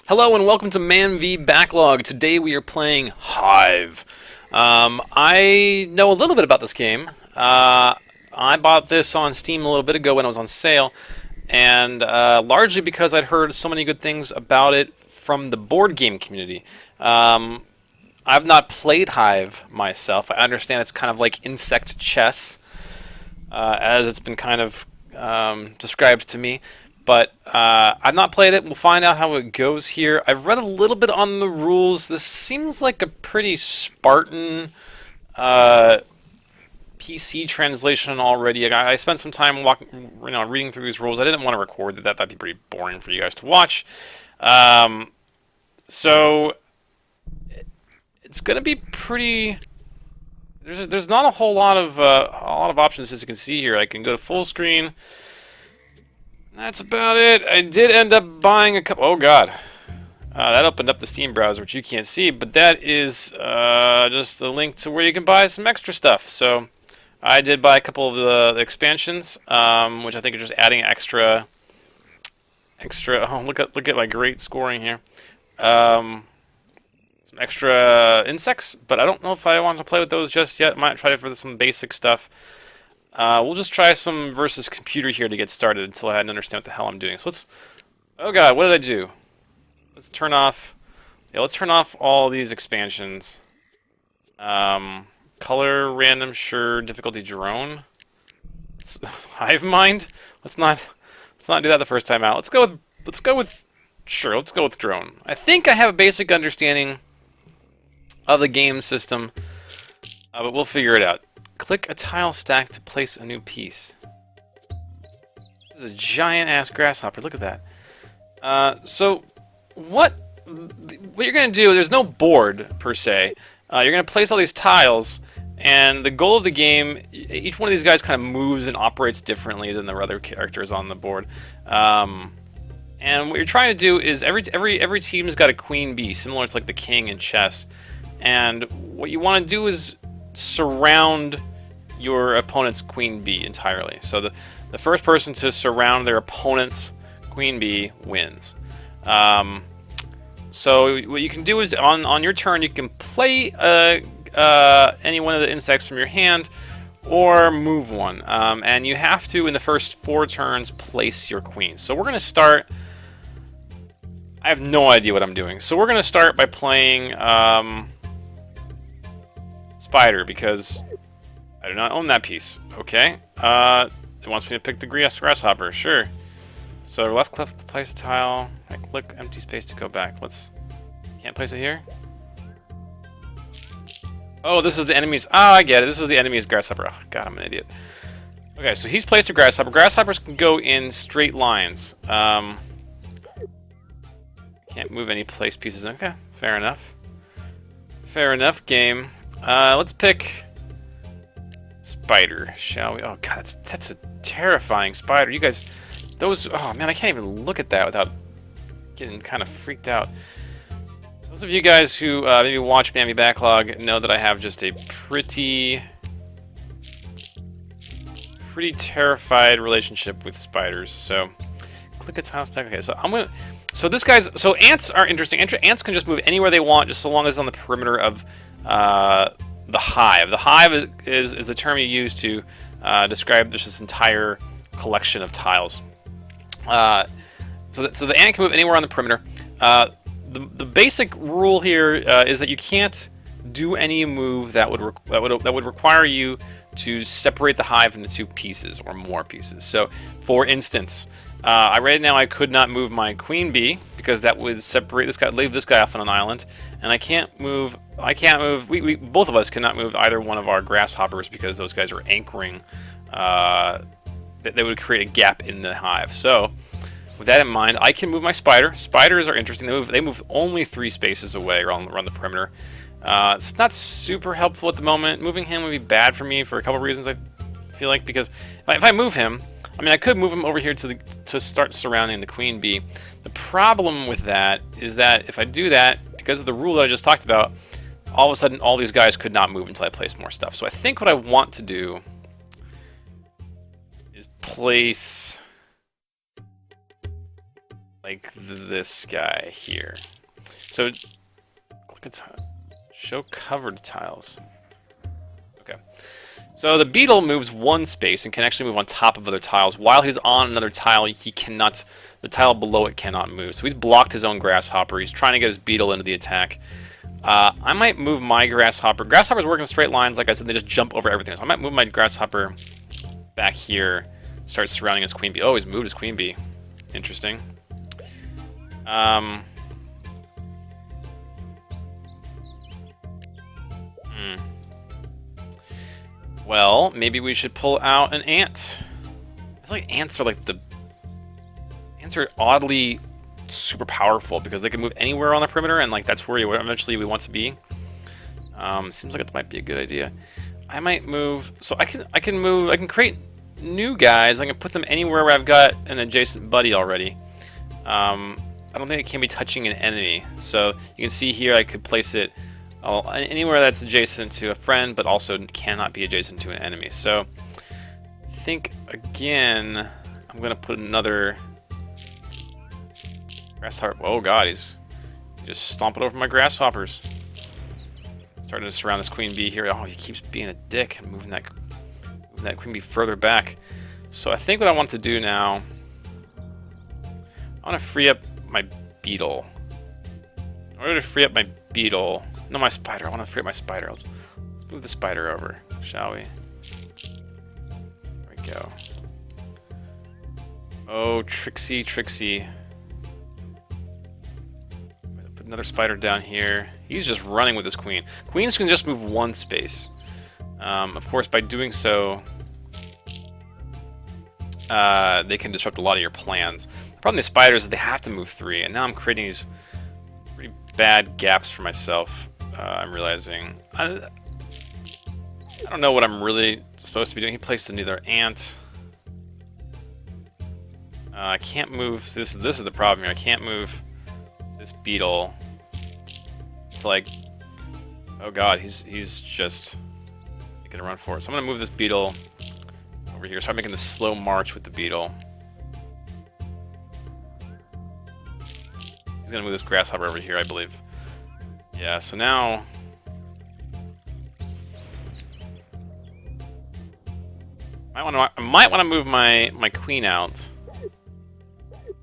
Hello and welcome to Man v Backlog. Today we are playing Hive. I know a little bit about this game. I bought this on Steam a little bit ago when it was on sale, and largely because I'd heard so many good things about it from the board game community. I've not played Hive myself. I understand it's kind of like insect chess, as it's been kind of described to me. But I've not played it. We'll find out how it goes here. I've read a little bit on the rules. This seems like a pretty Spartan PC translation already. I spent some time reading through these rules. I didn't want to record that. That'd be pretty boring for you guys to watch. So it's going to be pretty. There's not a whole lot of options, as you can see here. I can go to full screen. That's about it. I did end up buying a couple. Oh god, that opened up the Steam browser, which you can't see, but that is just a link to where you can buy some extra stuff. So I did buy a couple of the expansions, which I think are just adding extra. Oh, look at my great scoring here. Some extra insects, but I don't know if I want to play with those just yet. Might try it for some basic stuff. We'll just try some versus computer here to get started until I understand what the hell I'm doing. So let's. Oh god, what did I do? Let's turn off. Yeah, let's turn off all these expansions. Color random, sure. Difficulty drone. Hive mind. Let's not do that the first time out. Let's go with drone. I think I have a basic understanding of the game system, but we'll figure it out. Click a tile stack to place a new piece. This is a giant-ass grasshopper. Look at that. So, what you're going to do, there's no board, per se. You're going to place all these tiles, and the goal of the game, each one of these guys kind of moves and operates differently than the other characters on the board. And what you're trying to do is, every team's got a queen bee, similar to like the king in chess. And what you want to do is surround your opponent's queen bee entirely. So the first person to surround their opponent's queen bee wins. So what you can do is on your turn you can play any one of the insects from your hand or move one. And you have to, in the first 4 turns, place your queen. So we're going to start. I have no idea what I'm doing. So we're going to start by playing Spider, because I do not own that piece. Okay. It wants me to pick the grasshopper. Sure. So left click to place a tile. I click empty space to go back. Can't place it here? Oh, this is the enemy's. Oh, I get it. This is the enemy's grasshopper. Oh, god, I'm an idiot. Okay, so he's placed a grasshopper. Grasshoppers can go in straight lines. Can't move any place pieces. Okay, fair enough. Fair enough, game. Let's pick Spider, shall we? Oh god, that's a terrifying spider. You guys, oh man, I can't even look at that without getting kind of freaked out. Those of you guys who maybe watch Man v Backlog know that I have just a pretty terrified relationship with spiders. So click a tile stack. Okay, so so ants are interesting. Ants can just move anywhere they want, just so long as it's on the perimeter of the hive. The hive is the term you use to describe this entire collection of tiles. So the ant can move anywhere on the perimeter. The basic rule here is that you can't do any move that would require you to separate the hive into 2 pieces or more pieces. So, for instance, right now I could not move my queen bee because that would separate this guy, leave this guy off on an island, and I can't move. We both of us cannot move either one of our grasshoppers because those guys are anchoring. They would create a gap in the hive. So, with that in mind, I can move my spider. Spiders are interesting. They move only 3 spaces away around the perimeter. It's not super helpful at the moment. Moving him would be bad for me for a couple reasons. I feel like, because if I move him, I mean, I could move him over here to start surrounding the queen bee. The problem with that is that if I do that, because of the rule that I just talked about, all of a sudden all these guys could not move until I place more stuff. So I think what I want to do is place like this guy here. So click a tile. Show covered tiles. Okay. So the beetle moves one space and can actually move on top of other tiles. While he's on another tile, he cannot. The tile below it cannot move. So he's blocked his own grasshopper. He's trying to get his beetle into the attack. I might move my grasshopper. Grasshoppers work in straight lines, like I said. They just jump over everything. So I might move my grasshopper back here. Start surrounding his queen bee. Oh, he's moved his queen bee. Interesting. Well, maybe we should pull out an ant. I feel like ants are like ants are oddly super powerful because they can move anywhere on the perimeter, and like that's where eventually we want to be. Seems like it might be a good idea. I might move. So I can create new guys. I can put them anywhere where I've got an adjacent buddy already. I don't think it can be touching an enemy. So you can see here I could place it anywhere that's adjacent to a friend, but also cannot be adjacent to an enemy. So I think again, I'm gonna put another grasshopper. Oh god, he's just stomping over my grasshoppers. Starting to surround this queen bee here. Oh, he keeps being a dick and moving that queen bee further back. So I think what I want to do now, I want to free up my beetle. In order to free up my beetle, no, my spider. I want to free up my spider. Let's move the spider over, shall we? There we go. Oh, Trixie, Trixie. Put another spider down here. He's just running with his queen. Queens can just move one space. Of course, by doing so, they can disrupt a lot of your plans. The problem with the spiders is they have to move 3, and now I'm creating these pretty bad gaps for myself. I'm realizing. I don't know what I'm really supposed to be doing. He placed another ant. I can't move. This is the problem here. I can't move this beetle. It's like, oh god, he's just making a run for it. So I'm gonna move this beetle over here. Start making this slow march with the beetle. He's gonna move this grasshopper over here, I believe. Yeah. So now. I might want to move my queen out.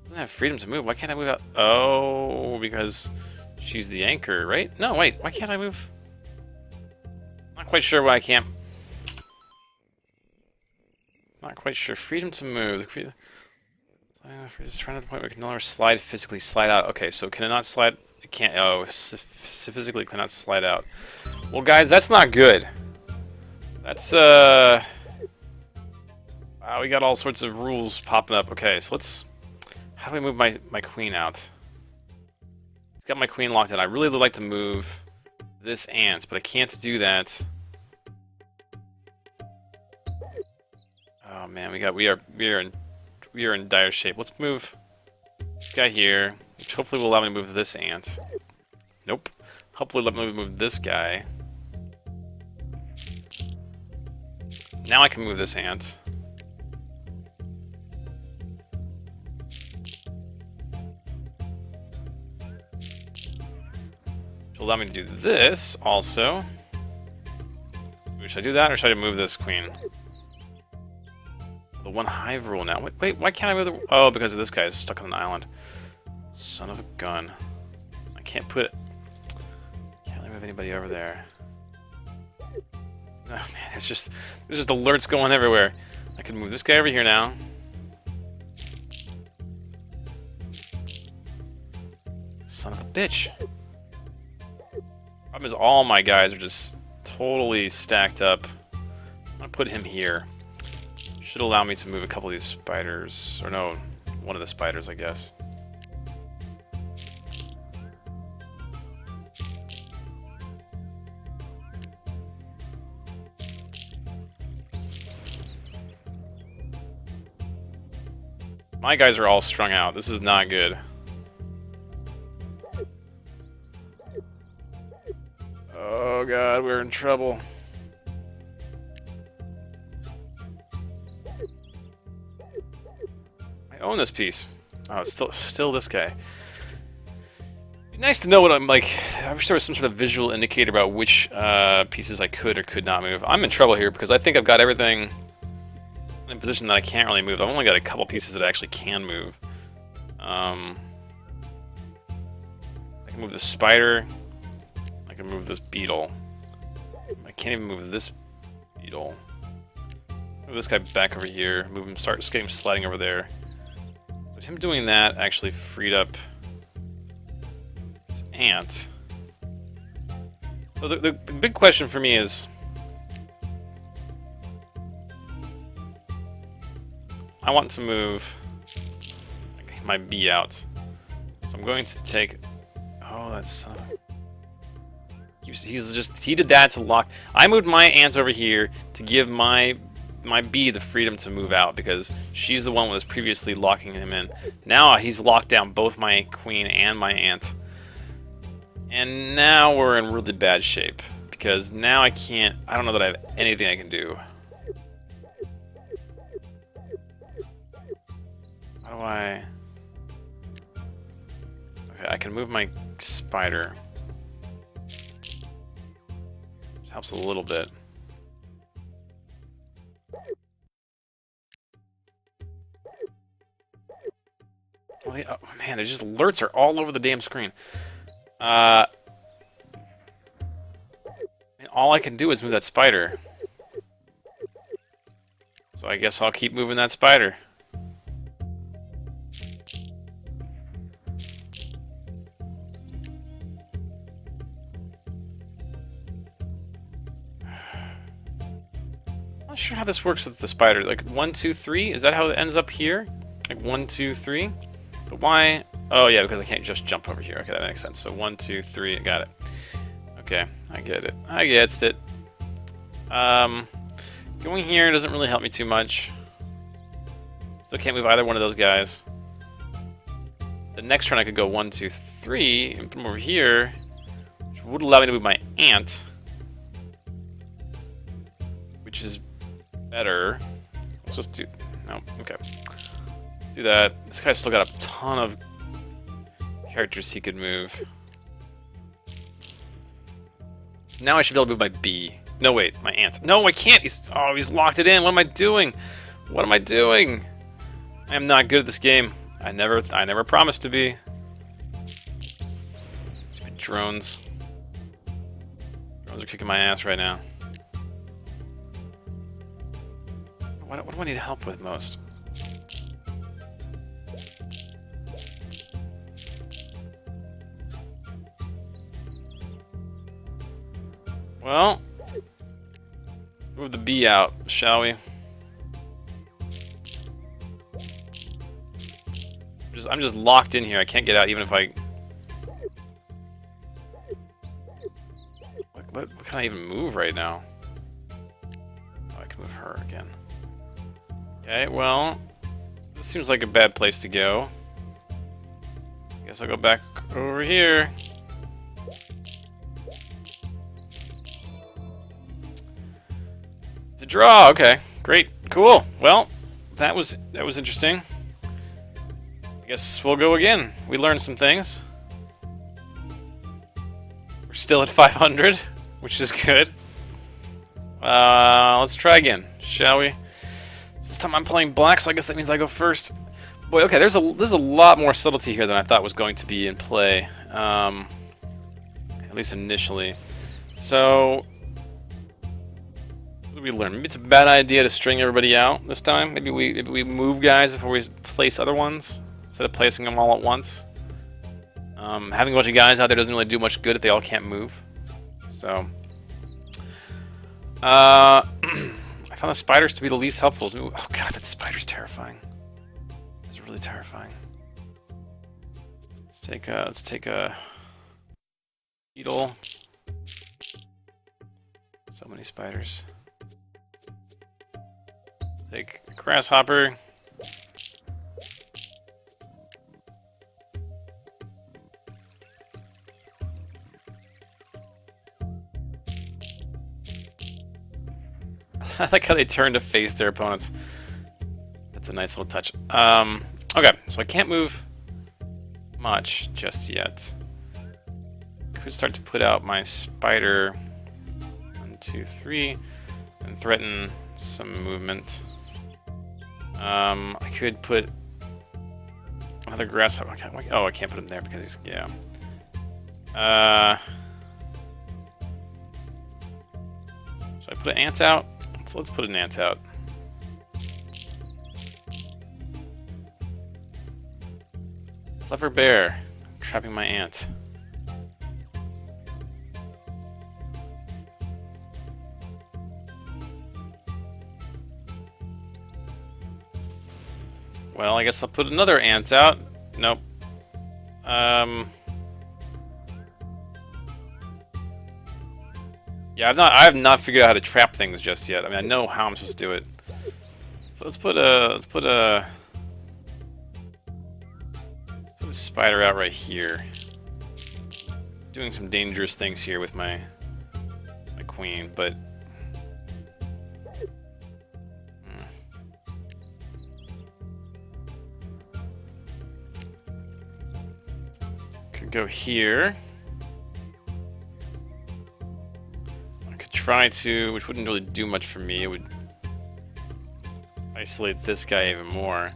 Doesn't have freedom to move. Why can't I move out? Oh, because she's the anchor, right? No, wait. Why can't I move? Not quite sure why I can't. Not quite sure. Freedom to move. Just trying to the point where it can no longer slide physically. Slide out. Okay, so can it not slide? It can't. Oh, physically cannot slide out. Well, guys, that's not good. That's Wow, we got all sorts of rules popping up. Okay, so let's. How do I move my queen out? It's got my queen locked in. I really would like to move this ant, but I can't do that. Oh man, we are in dire shape. Let's move this guy here, which hopefully will allow me to move this ant. Nope. Hopefully let me move this guy. Now I can move this ant. Which will allow me to do this also. Should I do that or should I move this queen? The one hive rule now. Wait, why can't I move the... Oh, because of this guy is stuck on an island. Son of a gun. I can't put... Can't really move anybody over there. Oh man, it's just... There's just alerts going everywhere. I can move this guy over here now. Son of a bitch. Problem is all my guys are just totally stacked up. I'm gonna put him here. Should allow me to move a couple of these spiders. Or no, one of the spiders, I guess. My guys are all strung out. This is not good. Oh god, we're in trouble. I own this piece. Oh, it's still this guy. It'd be nice to know what I'm like. I wish there was some sort of visual indicator about which pieces I could or could not move. I'm in trouble here because I think I've got everything in a position that I can't really move. I've only got a couple pieces that I actually can move. I can move the spider. I can move this beetle. I can't even move this beetle. Move this guy back over here. Move him. Start getting him sliding over there. But him doing that actually freed up his ant. So the big question for me is, I want to move my bee out. So I'm going to take. Oh, that's. He did that to lock. I moved my ant over here to give my bee the freedom to move out because she's the one that was previously locking him in. Now he's locked down both my queen and my ant. And now we're in really bad shape because now I don't know that I have anything I can do. How do I... Okay, I can move my spider. Which helps a little bit. Oh man, there's just alerts are all over the damn screen. And all I can do is move that spider. So I guess I'll keep moving that spider. I'm not sure how this works with the spider. Like 1, 2, 3? Is that how it ends up here? Like 1, 2, 3? But why? Oh yeah, because I can't just jump over here. Okay, that makes sense. So 1, 2, 3. Got it. Okay, I get it. I get it. Going here doesn't really help me too much. Still can't move either one of those guys. The next turn I could go 1, 2, 3 and put them over here, which would allow me to move my ant, which is better. Let's just do. No, okay. Do that. This guy's still got a ton of characters he could move. So now I should be able to move my bee. No, wait, my ant. No, I can't. He's locked it in. What am I doing? What am I doing? I am not good at this game. I never promised to be. Stupid drones. Drones are kicking my ass right now. What do I need help with most? Well, move the bee out, shall we? I'm just locked in here. I can't get out even if I... What can I even move right now? Oh, I can move her again. Okay, well, this seems like a bad place to go. Guess I'll go back over here. To draw, okay. Great, cool. Well, that was interesting. I guess we'll go again. We learned some things. We're still at 500, which is good. Let's try again, shall we? This time I'm playing black, so I guess that means I go first. Boy, okay, there's a lot more subtlety here than I thought was going to be in play. At least initially. So, what did we learn? Maybe it's a bad idea to string everybody out this time. Maybe we move guys before we place other ones instead of placing them all at once. Having a bunch of guys out there doesn't really do much good if they all can't move. So, I found the spiders to be the least helpful. Oh god, that spider's terrifying. It's really terrifying. Let's take a beetle. So many spiders. Take a grasshopper. I like how they turn to face their opponents. That's a nice little touch. Okay, so I can't move much just yet. Could start to put out my spider. 1, 2, 3, and threaten some movement. I could put another grasshopper. Oh, I can't put him there because he's should I put an ant out? So let's put an ant out. Clever bear, trapping my ant. Well, I guess I'll put another ant out. Nope. Yeah, I have not figured out how to trap things just yet. I mean, I know how I'm supposed to do it. So let's put a spider out right here. Doing some dangerous things here with my queen, but could go here. I could try to, which wouldn't really do much for me. It would isolate this guy even more.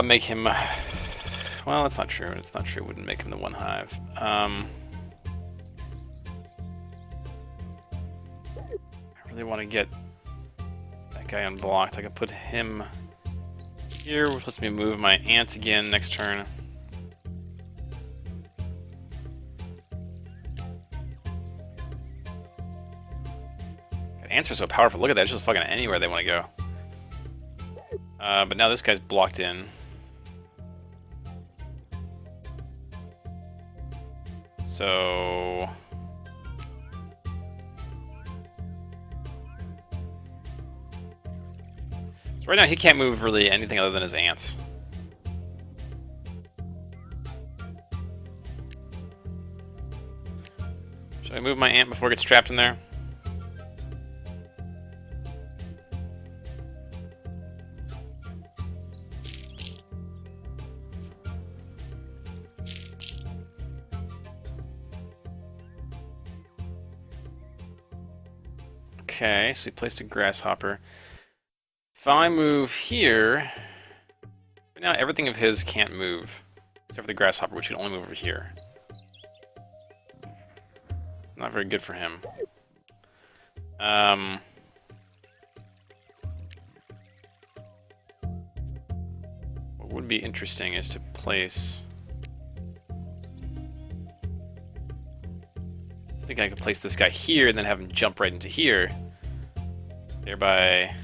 Make him... Well, that's not true. It's not true. It wouldn't make him the one hive. I really want to get that guy unblocked. I could put him here, which lets me move my ant again next turn. God, ants are so powerful. Look at that. It's just fucking anywhere they want to go. But now this guy's blocked in. So right now he can't move really anything other than his ants. Should I move my ant before it gets trapped in there? Okay, so he placed a grasshopper. If I move here, right now everything of his can't move, except for the grasshopper, which can only move over here. Not very good for him. What would be interesting is to place... I think I could place this guy here and then have him jump right into here. Thereby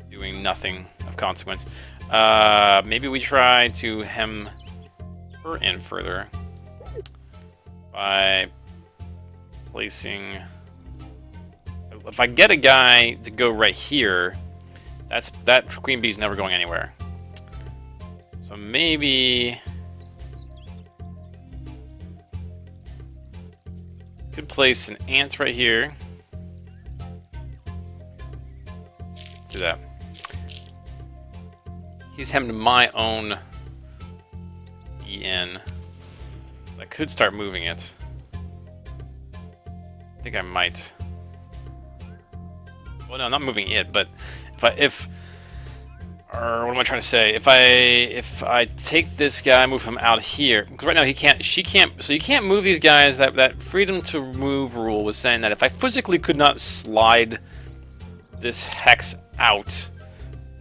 doing nothing of consequence. Maybe we try to hem her in further by placing... If I get a guy to go right here, that queen bee's never going anywhere. So maybe... could place an ant right here. Let's do that. He's hemmed my own EN. I could start moving it. I think I might. Well, no, I'm not moving it, but or what am I trying to say? If I take this guy, move him out here, because right now she can't. So you can't move these guys. That freedom to move rule was saying that if I physically could not slide this hex out,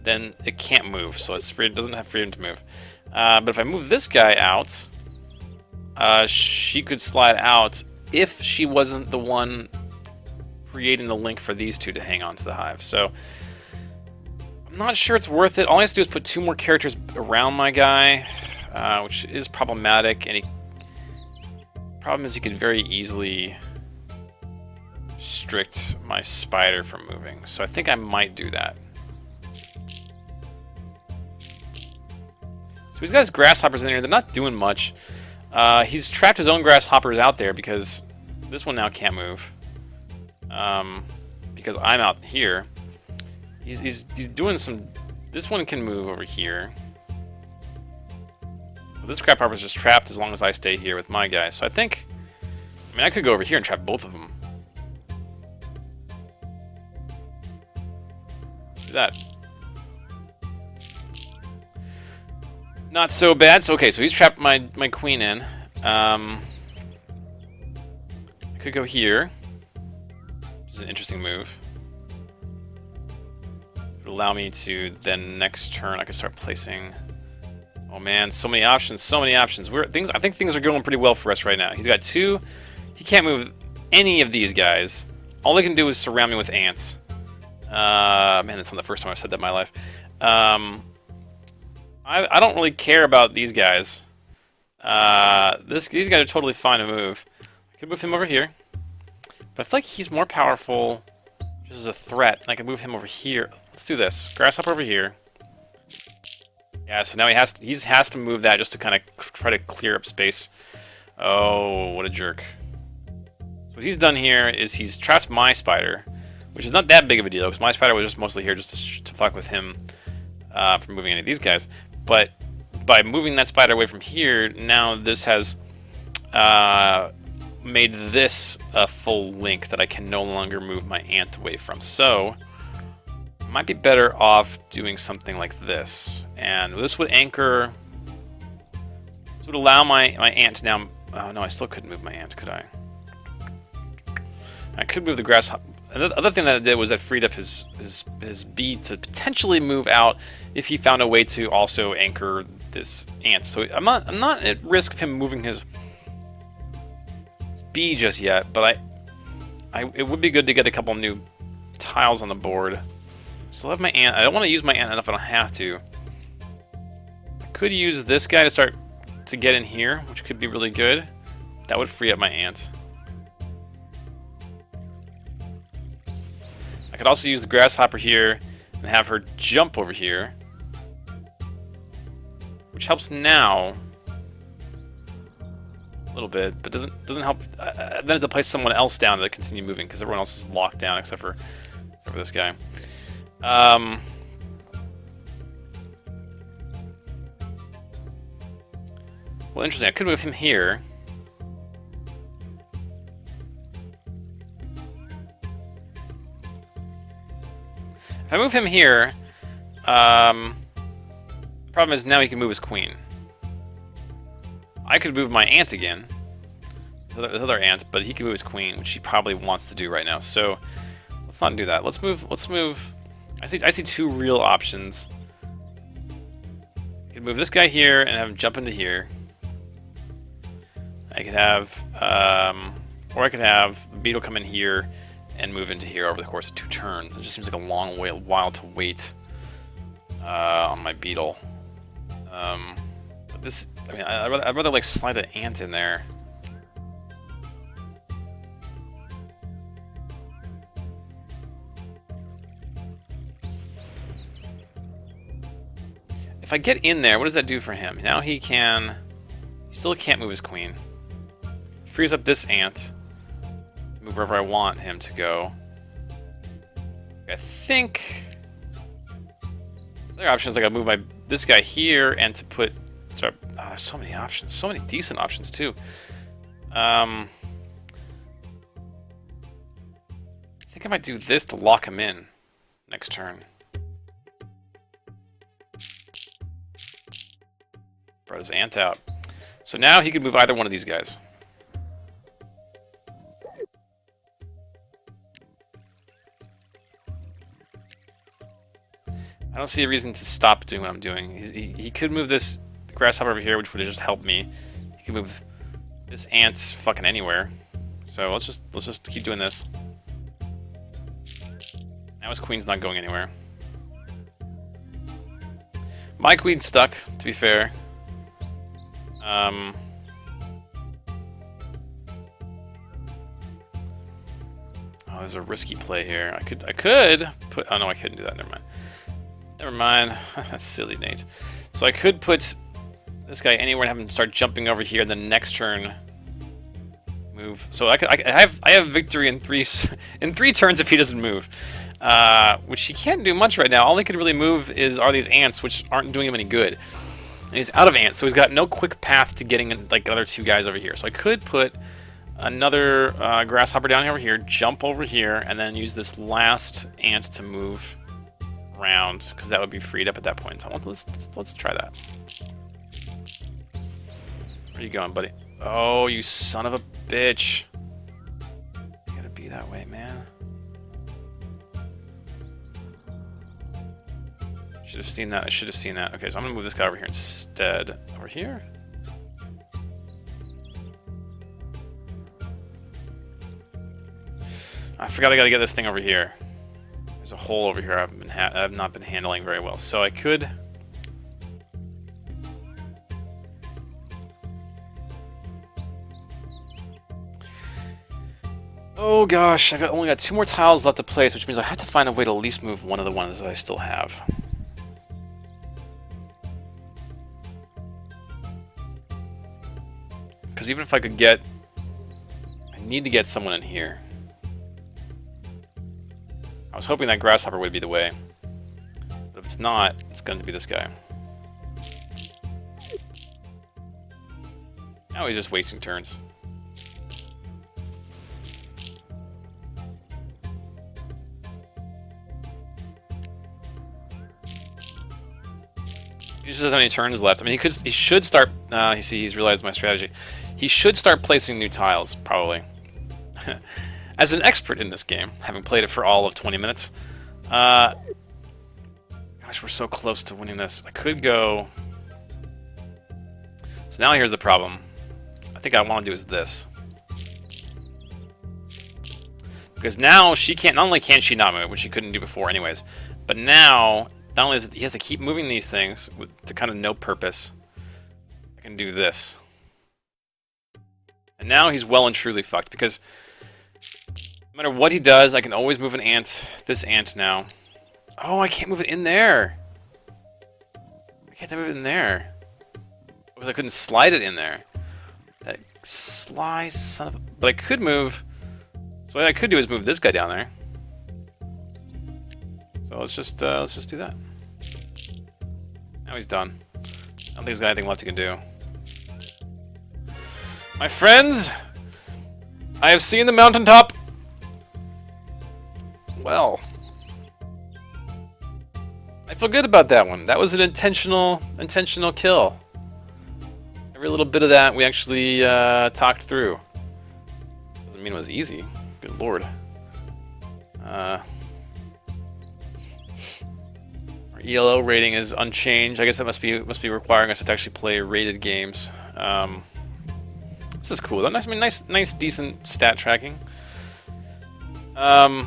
then it can't move. So it doesn't have freedom to move. But if I move this guy out, she could slide out if she wasn't the one creating the link for these two to hang on to the hive. So I'm not sure it's worth it. All I have to do is put 2 more characters around my guy, which is problematic. And problem is he could very easily restrict my spider from moving. So I think I might do that. So he's got his grasshoppers in there. They're not doing much. He's trapped his own grasshoppers out there because this one now can't move. Because I'm out here. He's doing some. This one can move over here. But this crap harper's just trapped as long as I stay here with my guy. So I think, I mean, I could go over here and trap both of them. Do that. Not so bad. So okay, so he's trapped my queen in. I could go here, which is an interesting move. It would allow me to then next turn I could start placing. Oh man, so many options, so many options. I think things are going pretty well for us right now. He's got 2. He can't move any of these guys. All they can do is surround me with ants. Man, that's not the first time I've said that in my life. I don't really care about these guys. These guys are totally fine to move. I could move him over here, but I feel like he's more powerful just as a threat. I can move him over here. Let's do this. Grasshopper over here. Yeah, so now he has to move that just to kind of try to clear up space. Oh, what a jerk. So what he's done here is he's trapped my spider, which is not that big of a deal because my spider was just mostly here just to fuck with him from moving any of these guys. But by moving that spider away from here, now this has made this a full link that I can no longer move my ant away from. So I might be better off doing something like this. And this would anchor... This would allow my ant to now... Oh no, I still couldn't move my ant, could I? I could move the grasshopper. The other thing that it did was that freed up his bee to potentially move out if he found a way to also anchor this ant. So I'm not at risk of him moving his bee just yet, but it would be good to get a couple new tiles on the board. So I have my ant. I don't want to use my ant enough. I don't have to. I could use this guy to start to get in here, which could be really good. That would free up my ant. I could also use the grasshopper here and have her jump over here, which helps now a little bit, but doesn't help. Then I have to place someone else down to continue moving because everyone else is locked down except for this guy. Well, interesting. I could move him here. If I move him here, the problem is now he can move his queen. I could move my ant again, his other ant, but he can move his queen, which he probably wants to do right now. So let's not do that. Let's move. I see 2 real options. I could move this guy here and have him jump into here. I could have, or I could have the beetle come in here and move into here over the course of 2 turns. It just seems like a long while to wait on my beetle. But this, I mean, I'd rather like slide an ant in there. If I get in there, what does that do for him? Now he still can't move his queen. Frees up this ant. Move wherever I want him to go. I think the other option is I gotta move this guy here and to put. Sorry, there's so many options, so many decent options too. I think I might do this to lock him in next turn. Brought his ant out, so now he could move either one of these guys. I don't see a reason to stop doing what I'm doing. He could move this grasshopper over here, which would have just helped me. He could move this ant fucking anywhere. So let's just keep doing this. Now his queen's not going anywhere. My queen's stuck, to be fair. Oh, there's a risky play here. I could put. Oh no, I couldn't do that. Never mind. Never mind. That's silly, Nate. So I could put this guy anywhere and have him start jumping over here. And then next turn, move. So I have victory in three turns if he doesn't move. which he can't do much right now. All he can really move are these ants, which aren't doing him any good. And he's out of ants, so he's got no quick path to getting like the other two guys over here. So I could put another grasshopper down over here, jump over here, and then use this last ant to move around, because that would be freed up at that point in time. Let's try that. Where are you going, buddy? Oh, you son of a bitch. You gotta be that way, man. Should have seen that. I should have seen that. Okay, so I'm gonna move this guy over here instead. Over here. I forgot I gotta get this thing over here. There's a hole over here I've not been handling very well. So I could. Oh gosh, only got 2 more tiles left to place, which means I have to find a way to at least move one of the ones that I still have. Because even if I could get... I need to get someone in here. I was hoping that grasshopper would be the way. But if it's not, it's going to be this guy. Now he's just wasting turns. He just doesn't have any turns left. I mean, he should start... he's realized my strategy. He should start placing new tiles, probably. As an expert in this game, having played it for all of 20 minutes. Gosh, we're so close to winning this. I could go... So now here's the problem. I think I want to do is this. Because now she can't... Not only can she not move, which she couldn't do before anyways, but now... Not only is he has to keep moving these things to kind of no purpose. I can do this. And now he's well and truly fucked, because no matter what he does, I can always move an ant. This ant now. Oh, I can't move it in there. I can't move it in there. Because I couldn't slide it in there. That sly son of a... But I could move... So what I could do is move this guy down there. So let's just do that. Now he's done. I don't think he's got anything left he can do. My friends, I have seen the mountaintop. Well, I feel good about that one. That was an intentional kill. Every little bit of that we actually talked through. Doesn't mean it was easy. Good lord. Our ELO rating is unchanged. I guess that must be requiring us to actually play rated games. This is cool. Nice, I mean, nice, decent stat tracking. That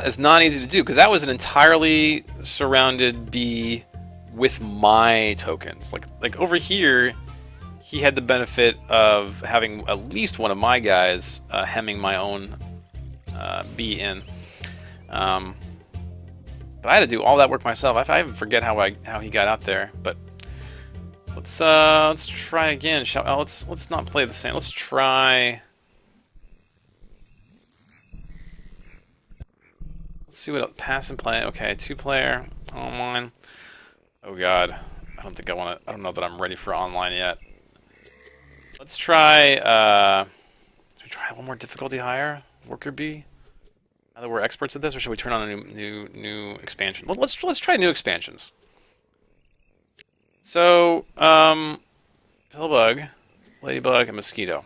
is not easy to do, because that was an entirely surrounded bee with my tokens. Like over here, he had the benefit of having at least one of my guys hemming my own bee in. But I had to do all that work myself. I even forget how he got out there. But let's try again. Let's not play the same. Let's try. Let's see what pass and play. Okay, 2-player online. Oh god, I don't think I want to. I don't know that I'm ready for online yet. Let's try. Should we try one more difficulty higher? Worker bee. Now that we're experts at this, or should we turn on a new expansion? Let's try new expansions. So, Pillbug, Ladybug, and Mosquito.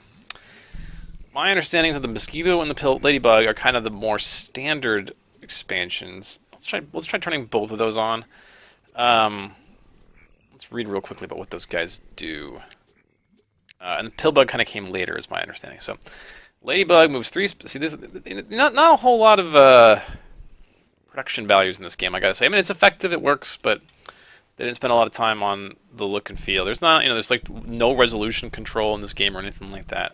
My understanding is that the Mosquito and the Ladybug are kind of the more standard expansions. Let's try turning both of those on. Let's read real quickly about what those guys do. And the Pillbug kind of came later, is my understanding. So, Ladybug moves 3... See, this not a whole lot of production values in this game, I gotta say. I mean, it's effective, it works, but they didn't spend a lot of time on the look and feel. There's not, there's like no resolution control in this game or anything like that.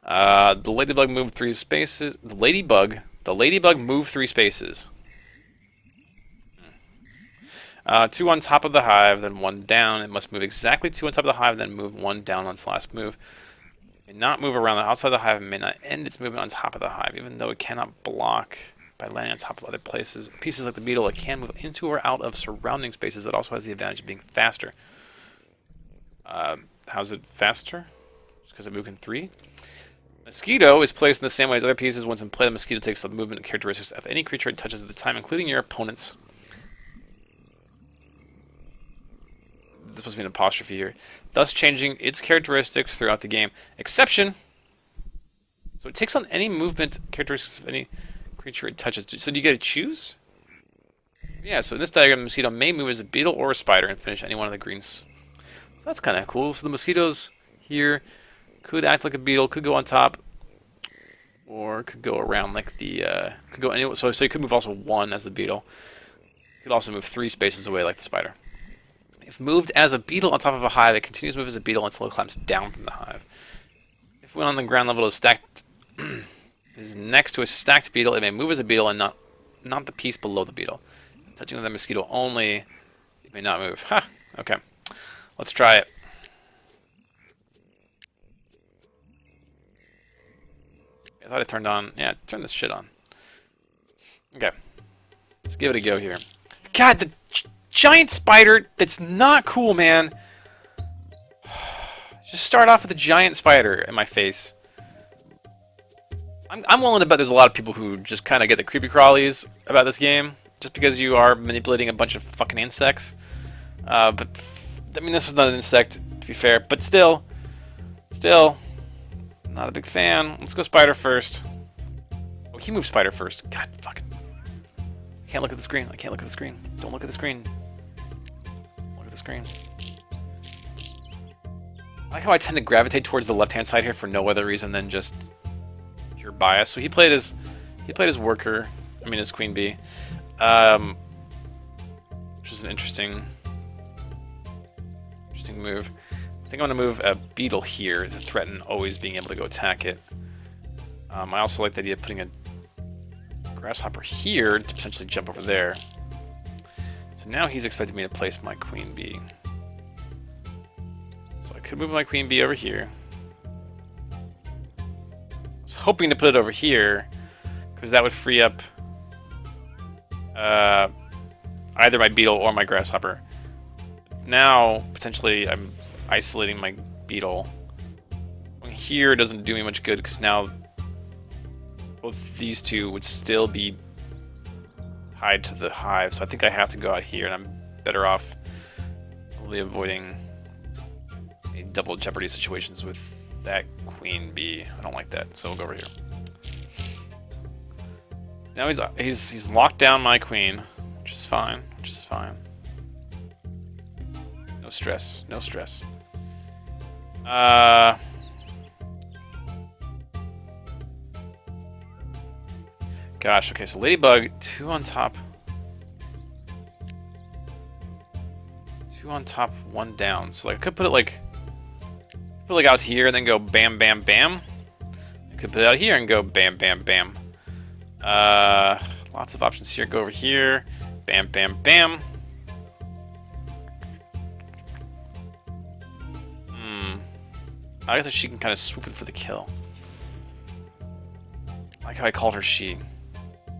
The Ladybug moved 3 spaces. The Ladybug moved 3 spaces. 2 on top of the hive, then 1 down. It must move exactly 2 on top of the hive, then move 1 down on its last move. May not move around the outside of the hive and may not end its movement on top of the hive, even though it cannot block by landing on top of other places. Pieces like the beetle, it can move into or out of surrounding spaces. It also has the advantage of being faster. How's it faster? Just because it moved in 3? Mosquito is placed in the same way as other pieces. Once in play, the mosquito takes the movement and characteristics of any creature it touches at the time, including your opponent's. There's supposed to be an apostrophe here. Thus changing its characteristics throughout the game. Exception. So it takes on any movement characteristics of any creature it touches. So do you get to choose? Yeah, so in this diagram, the mosquito may move as a beetle or a spider and finish any one of the greens. So that's kind of cool. So the mosquitoes here could act like a beetle, could go on top, or could go around like the, could go anywhere. So you could move also 1 as the beetle. You could also move 3 spaces away like the spider. If moved as a beetle on top of a hive, it continues to move as a beetle until it climbs down from the hive. If when on the ground level is stacked, is next to a stacked beetle, it may move as a beetle and not the piece below the beetle. Touching with a mosquito only, it may not move. Ha! Okay. Let's try it. I thought I turned on... Yeah, turn this shit on. Okay. Let's give it a go here. God, the giant spider, that's not cool, man. Just start off with a giant spider in my face. I'm willing to bet there's a lot of people who just kind of get the creepy crawlies about this game, just because you are manipulating a bunch of fucking insects. But, I mean, this is not an insect, to be fair, but still, not a big fan. Let's go spider first. Oh, he moved spider first. God, fucking. I can't look at the screen. I can't look at the screen. Don't look at the screen. Look at the screen. I like how I tend to gravitate towards the left-hand side here for no other reason than just pure bias. So he played his worker. I mean his queen bee, which is an interesting move. I think I'm gonna move a beetle here to threaten always being able to go attack it. I also like the idea of putting a grasshopper here to potentially jump over there. So now he's expecting me to place my queen bee. So I could move my queen bee over here. I was hoping to put it over here because that would free up either my beetle or my grasshopper. Now, potentially, I'm isolating my beetle. Here doesn't do me much good because now both these two would still be tied to the hive. So I think I have to go out here, and I'm better off probably avoiding any double jeopardy situations with that queen bee. I don't like that, so we'll go over here. Now he's locked down my queen, which is fine. No stress. No stress. Gosh, okay, so Ladybug, 2 on top. 2 on top, 1 down. So like, I could put it like out here and then go bam, bam, bam. I could put it out here and go bam, bam, bam. Lots of options here. Go over here. Bam, bam, bam. I like that she can kind of swoop in for the kill. I like how I called her she.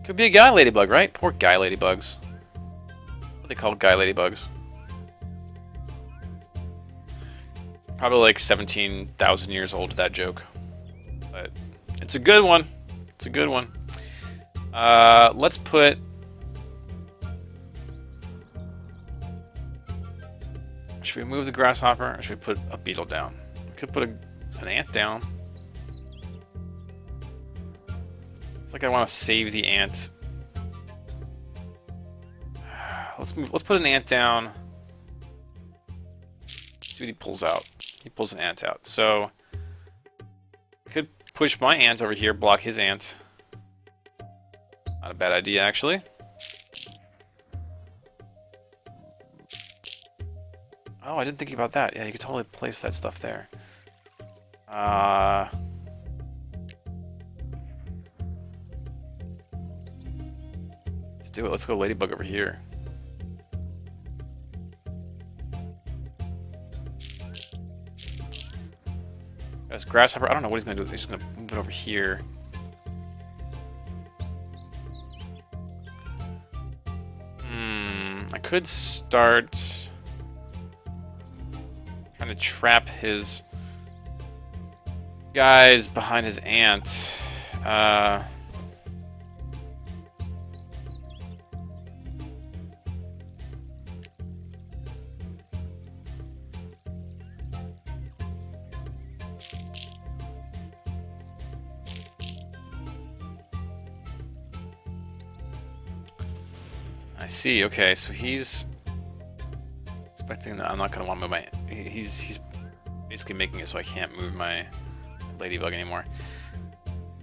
Could be a guy ladybug, right? Poor guy ladybugs. What are they called, guy ladybugs? Probably like 17,000 years old, that joke. But it's a good one. It's a good one. Let's put... Should we move the grasshopper, or should we put a beetle down? We could put an ant down. I feel like I want to save the ant. Let's put an ant down. See what he pulls out. He pulls an ant out. So I could push my ant over here, block his ant. Not a bad idea, actually. Oh, I didn't think about that. Yeah, you could totally place that stuff there. Let's do it. Let's go Ladybug over here. As grasshopper, I don't know what he's gonna do. He's just gonna move it over here. I could start trying to trap his guys behind his ant. I see. Okay, so he's expecting that I'm not gonna want to move my. He's basically making it so I can't move my ladybug anymore.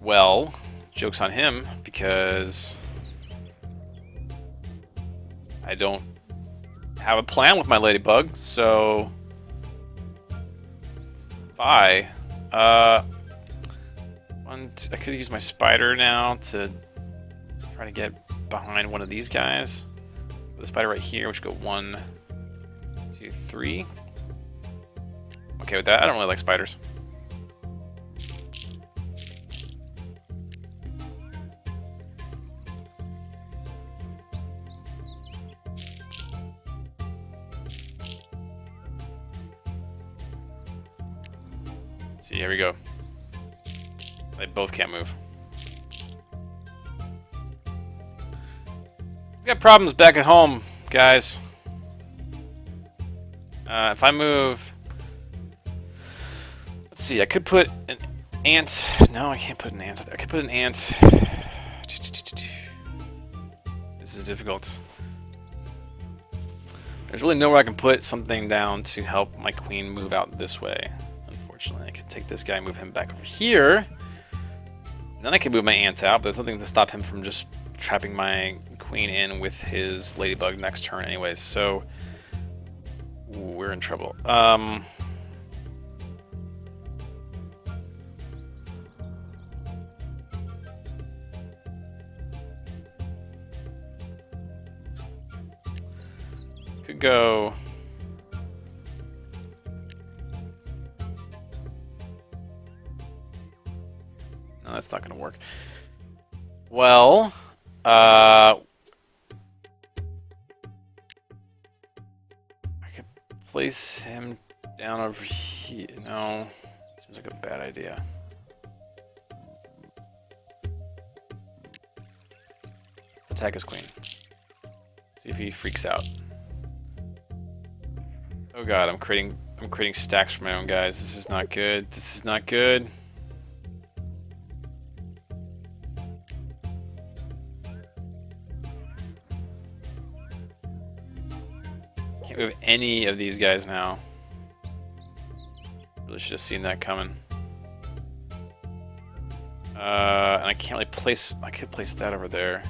Well, joke's on him because I don't have a plan with my ladybug. So bye. I could use my spider now to try to get behind one of these guys. The spider right here, which go 1, 2, 3. Okay with that. I don't really like spiders. See, here we go. They both can't move. We got problems back at home, guys. If I move... Let's see, I could put an ant... No, I can't put an ant. I could put an ant... This is difficult. There's really nowhere I can put something down to help my queen move out this way. Unfortunately, I could take this guy and move him back over here. And then I can move my ant out, but there's nothing to stop him from just trapping my queen in with his ladybug next turn anyways, so we're in trouble. Could go... No, that's not gonna work. Well, I could place him down over here. No, seems like a bad idea. Attack his queen. See if he freaks out. Oh god, I'm creating stacks for my own guys. This is not good. This is not good. Can't move any of these guys now. Really should have seen that coming. And I can't really place. I could place that over there.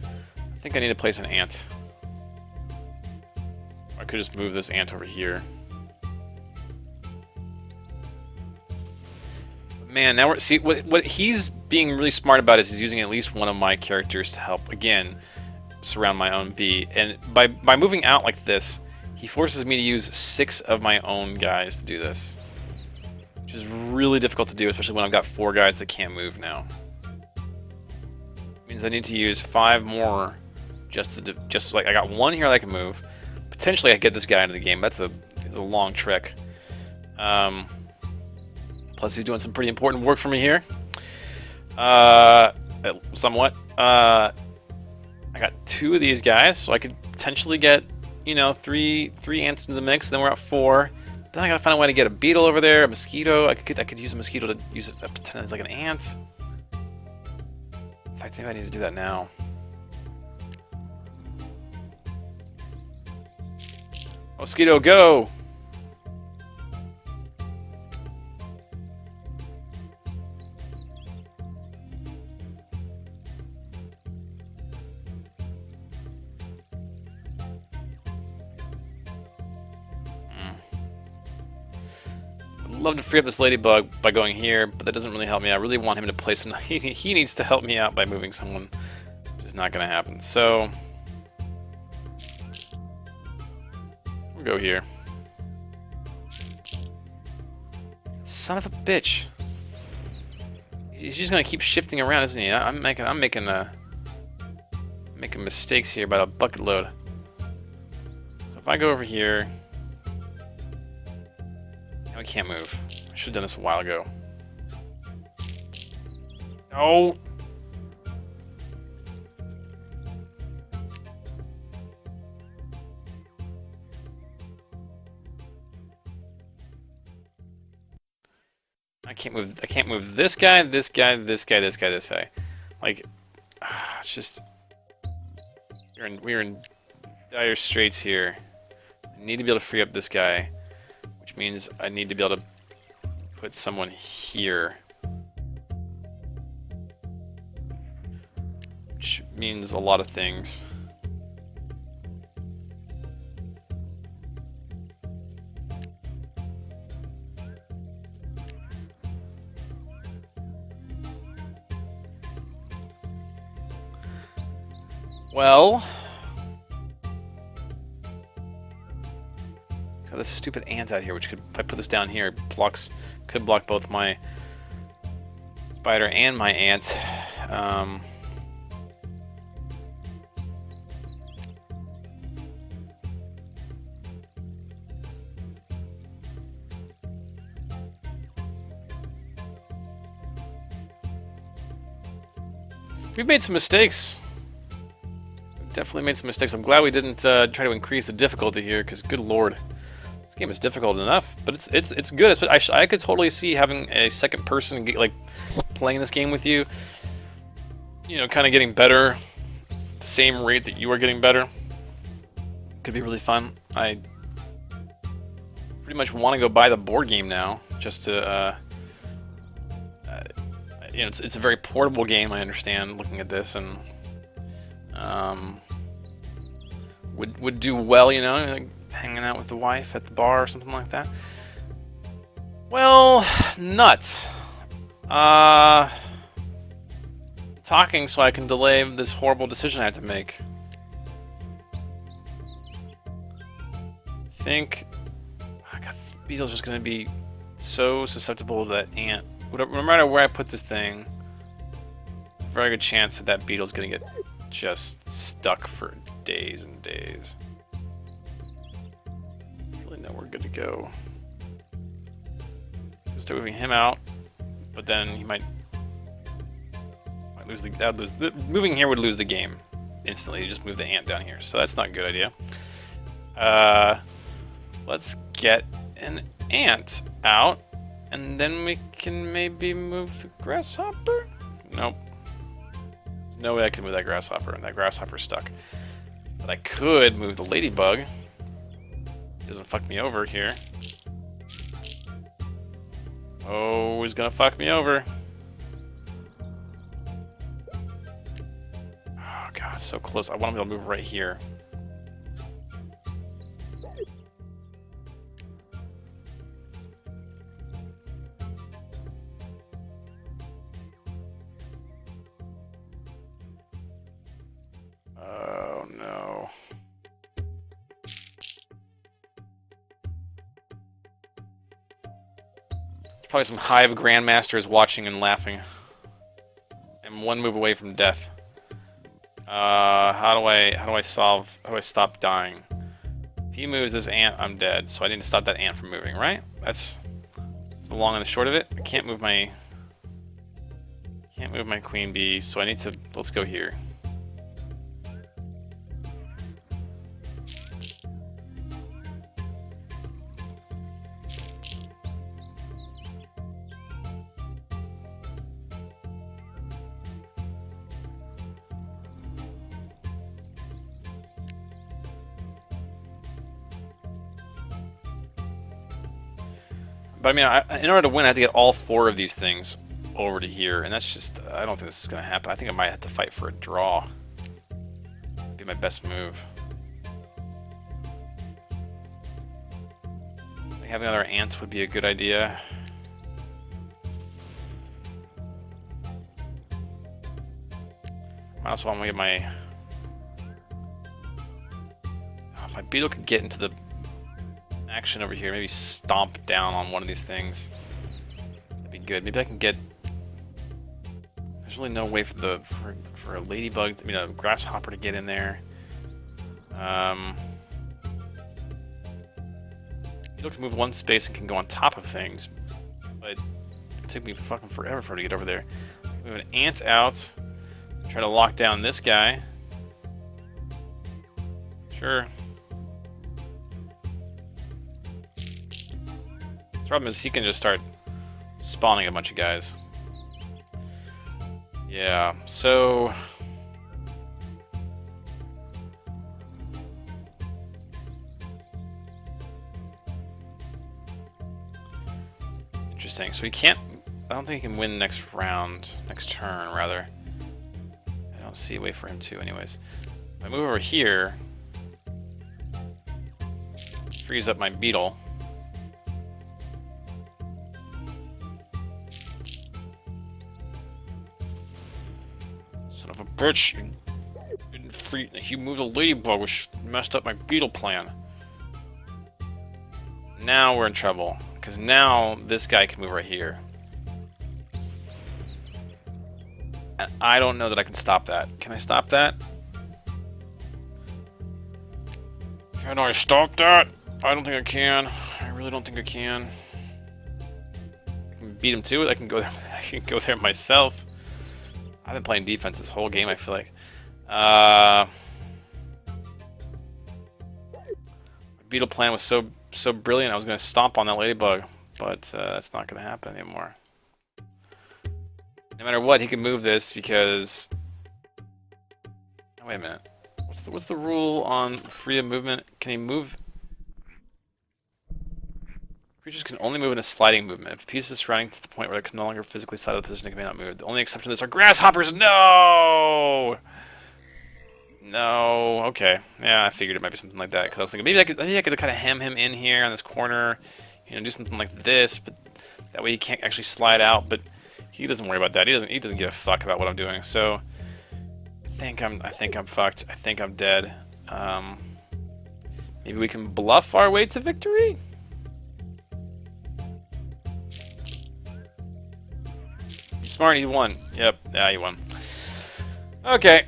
I think I need to place an ant. I could just move this ant over here. Man, now we're see what he's being really smart about is he's using at least one of my characters to help again surround my own bee. And by moving out like this, he forces me to use 6 of my own guys to do this, which is really difficult to do, especially when I've got 4 guys that can't move now. It means I need to use 5 more just like I got 1 here that I can move. Potentially I get this guy into the game. That's a long trick. Plus he's doing some pretty important work for me here. Somewhat. I got 2 of these guys, so I could potentially get, you know, three ants into the mix. Then we're at 4. Then I gotta find a way to get a beetle over there, a mosquito. I could use a mosquito to use it pretend it's like an ant. In fact, maybe I need to do that now. Mosquito, go! love to free up this ladybug by going here, but that doesn't really help me. I really want him to place an... He needs to help me out by moving someone, which is not going to happen. So... we'll go here. Son of a bitch. He's just going to keep shifting around, isn't he? I'm making mistakes here by the bucket load. So if I go over here... I can't move. I should have done this a while ago. No! I can't move this guy, this guy, this guy, this guy, this guy. Like, it's just... We're in dire straits here. I need to be able to free up this guy. Which means I need to be able to put someone here. Which means a lot of things. Well... got this stupid ant out here, which could, if I put this down here, could block both my spider and my ant. We've made some mistakes. We've definitely made some mistakes. I'm glad we didn't try to increase the difficulty here, because good lord. This game is difficult enough, but it's good. I could totally see having a second person like playing this game with you. You know, kind of getting better, the same rate that you are getting better. Could be really fun. I pretty much want to go buy the board game now, just to. You know, it's a very portable game. I understand looking at this, and would do well. You know. Like, hanging out with the wife at the bar or something like that. Well, nuts. Talking so I can delay this horrible decision I have to make. I think... God, the beetle's just going to be so susceptible to that ant. No matter where I put this thing, very good chance that that beetle's going to get just stuck for days and days. No, we're good to go. Just moving him out, but then he might lose the. Moving here would lose the game instantly. You just move the ant down here, so that's not a good idea. Let's get an ant out, and then we can maybe move the grasshopper. Nope. There's no way I can move that grasshopper, and that grasshopper's stuck. But I could move the ladybug. Doesn't fuck me over here. Oh, he's gonna fuck me over. Oh god, so close. I want him to move right here. Oh no. Probably some Hive Grandmasters watching and laughing. I'm one move away from death. How do I stop dying? If he moves this ant, I'm dead. So I need to stop that ant from moving, right? That's the long and the short of it. I can't move my queen bee, so I need to. Let's go here. But I mean, in order to win, I have to get all 4 of these things over to here, and that's just, I don't think this is going to happen. I think I might have to fight for a draw. Be my best move. having another ant would be a good idea. I also want to get my... Oh, if my beetle could get into the action over here, maybe stomp down on one of these things. That'd be good. Maybe I can get... There's really no way for a ladybug, I mean a grasshopper to get in there. Beetle can move one space and can go on top of things, but it took me fucking forever for it to get over there. We have an ant out. Try to lock down this guy. Sure. The problem is he can just start spawning a bunch of guys. Yeah, so... Interesting. So he can't... I don't think he can win next round. Next turn, rather. I don't see a way for him to, anyways. If I move over here... Frees up my beetle. Son of a bitch! You moved a ladybug, which messed up my beetle plan. Now we're in trouble, because now this guy can move right here. And I don't know that I can stop that. Can I stop that? Can I stop that? I don't think I can. I really don't think I can. I can beat him to it. I can go there. I can go there myself. I've been playing defense this whole game, I feel like. My beetle plan was so brilliant. I was going to stomp on that ladybug, but that's not going to happen anymore. No matter what, he can move this because... Oh, wait a minute. What's the rule on freedom of movement? Can he move? Creatures can only move in a sliding movement. If a piece is surrounding to the point where they can no longer physically slide out of the position, they may not move. The only exception to this are grasshoppers. No! No. Okay. Yeah, I figured it might be something like that because I was thinking maybe I could kind of hem him in here on this corner, you know, do something like this, but that way he can't actually slide out. But he doesn't worry about that. He doesn't give a fuck about what I'm doing. So I think I'm fucked. I think I'm dead. Maybe we can bluff our way to victory. He's smart. He won. Yep. Yeah, he won. Okay.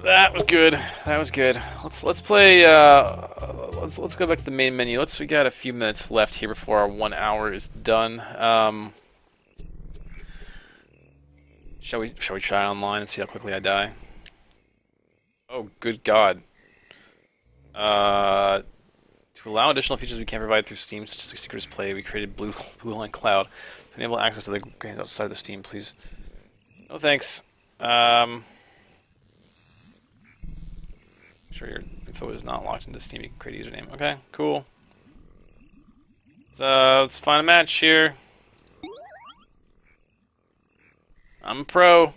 That was good. That was good. Let's play. Let's go back to the main menu. We got a few minutes left here before our 1 hour is done. Shall we try online and see how quickly I die? Oh, good God. To allow additional features we can provide through Steam, such as Secret Display, we created Blue Line Cloud to enable access to the games outside of the Steam. Please. No thanks. Sure your info is not locked into Steam. You can create a username. Okay, cool. Let's find a match here. I'm a pro.